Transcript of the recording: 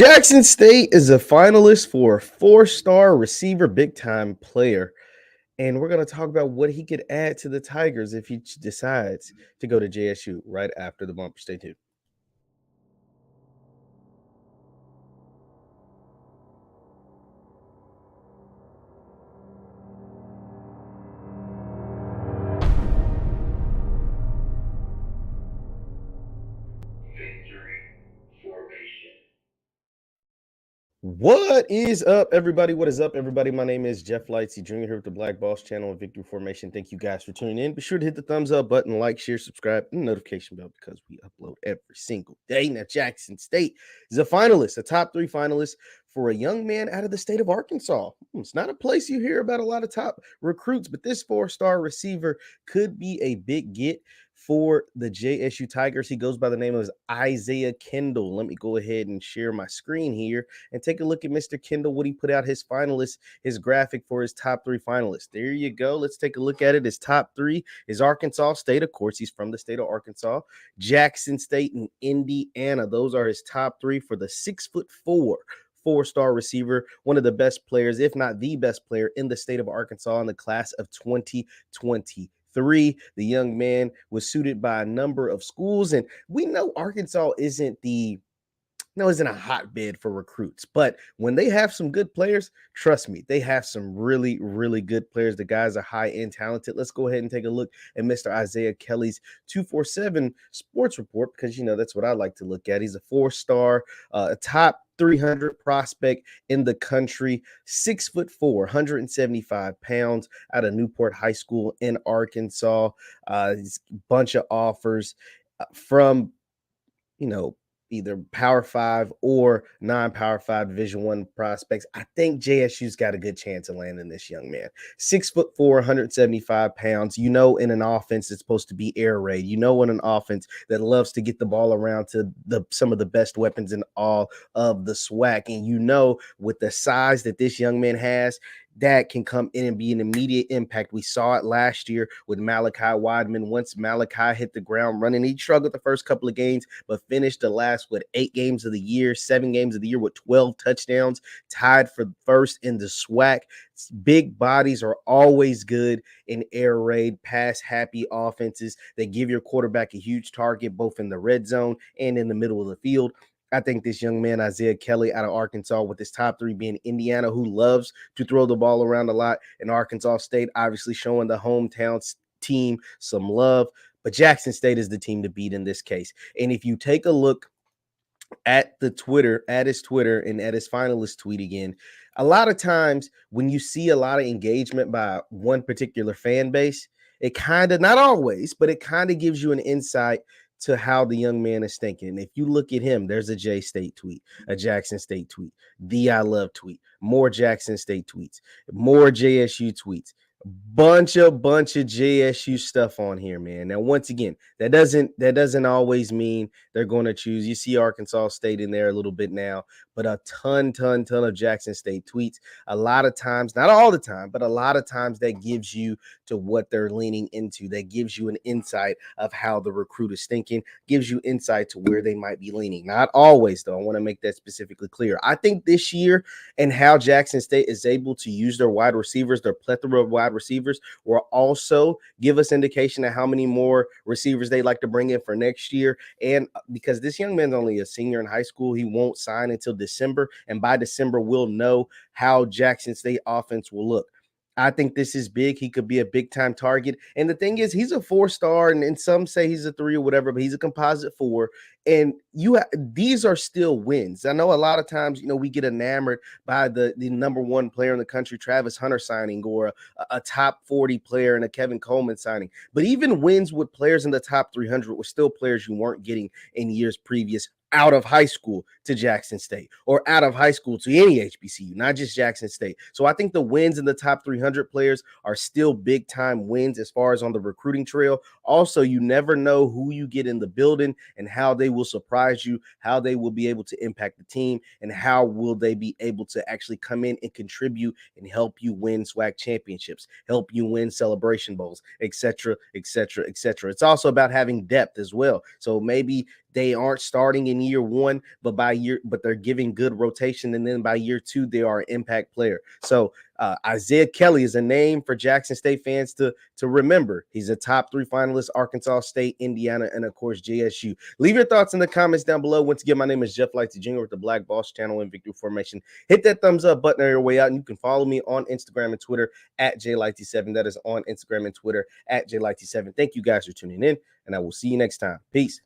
Jackson State is a finalist for a four-star receiver, big-time player. And we're going to talk about what he could add to the Tigers if he decides to go to JSU right after the bumper. Stay tuned. What is up, everybody? What is up, everybody? My name is JeffLightsyJr. here with the Black Boss channel and Victory Formation. Thank you guys for tuning in. Be sure to hit the thumbs up button, like, share, subscribe, and the notification bell because we upload every single day. Now, Jackson State is a finalist, a top 3 finalist for a young man out of the state of Arkansas. It's not a place you hear about a lot of top recruits, but this 4-star receiver could be a big get for the JSU Tigers. He goes by the name of Isiah Kendall. Let me go ahead and share my screen here and take a look at Mr. Kendall, what he put out his finalists, his graphic for his top 3 finalists. There you go. Let's take a look at it. His top 3 is Arkansas State. Of course, he's from the state of Arkansas. Jackson State and Indiana. Those are his top 3 for the 6'4" 4-star receiver, one of the best players, if not the best player in the state of Arkansas in the class of 2020. The young man was suited by a number of schools, and we know Arkansas isn't a hotbed for recruits, but when they have some good players, trust me, they have some really, really good players. The guys are high-end talented. Let's go ahead and take a look at Mr. Isaiah Kelly's 247 sports report because, that's what I like to look at. He's a 4-star, a top 300 prospect in the country, 6'4", 175 pounds, out of Newport High School in Arkansas. A bunch of offers from, either Power 5 or non-Power 5 Division I prospects. I think JSU's got a good chance of landing this young man. 6'4", 175 pounds. In an offense that's supposed to be air raid. In an offense that loves to get the ball around to some of the best weapons in all of the SWAC. And with the size that this young man has, that can come in and be an immediate impact. We saw it last year with Malachi Wideman. Once Malachi hit the ground running, he struggled the first couple of games, but finished the last, 8 games of the year, 7 games of the year with 12 touchdowns, tied for first in the SWAC. Big bodies are always good in air raid, pass-happy offenses that give your quarterback a huge target, both in the red zone and in the middle of the field. I think this young man, Isaiah Kelly, out of Arkansas, with his top 3 being Indiana, who loves to throw the ball around a lot, and Arkansas State, obviously showing the hometown team some love. But Jackson State is the team to beat in this case. And if you take a look at his Twitter, and at his finalist tweet again, a lot of times when you see a lot of engagement by one particular fan base, it kind of, not always, but it kind of gives you an insight to how the young man is thinking. If you look at him, there's a J State tweet, a Jackson State tweet, the I Love tweet, more Jackson State tweets, more JSU tweets, bunch of JSU stuff on here, man. Now, once again, that doesn't always mean they're going to choose. You see Arkansas State in there a little bit now, but a ton of Jackson State tweets. A lot of times, not all the time, but a lot of times that gives you to what they're leaning into. That gives you an insight of how the recruit is thinking, gives you insight to where they might be leaning. Not always, though. I want to make that specifically clear. I think this year and how Jackson State is able to use their wide receivers, their plethora of wide receivers, will also give us indication of how many more receivers they like to bring in for next year. And because this young man's only a senior in high school, he won't sign until December. And by December, we'll know how Jackson State offense will look. I think this is big. He could be a big-time target. And the thing is, he's a 4-star, and some say he's a 3 or whatever, but he's a composite 4. And these are still wins. I know a lot of times, we get enamored by the number 1 player in the country, Travis Hunter signing, or a top 40 player and a Kevin Coleman signing. But even wins with players in the top 300 were still players you weren't getting in years previous, out of high school to Jackson State, or out of high school to any HBCU, not just Jackson State. So I think the wins in the top 300 players are still big time wins as far as on the recruiting trail. Also, you never know who you get in the building and how they will surprise you, how they will be able to impact the team, and how will they be able to actually come in and contribute and help you win SWAC championships, help you win Celebration Bowls, etc., etc., etc. It's also about having depth as well. So maybe They aren't starting in year one, but they're giving good rotation, and then by year two, they are an impact player. So Isiah Kelly is a name for Jackson State fans to remember. He's a top 3 finalist: Arkansas State, Indiana, and of course JSU. Leave your thoughts in the comments down below. Once again, my name is JeffLightsyJr with the Black Boss Channel and Victory Formation. Hit that thumbs up button on your way out, and you can follow me on Instagram and Twitter at JLightsy7. That is on Instagram and Twitter at JLightsy7. Thank you guys for tuning in, and I will see you next time. Peace.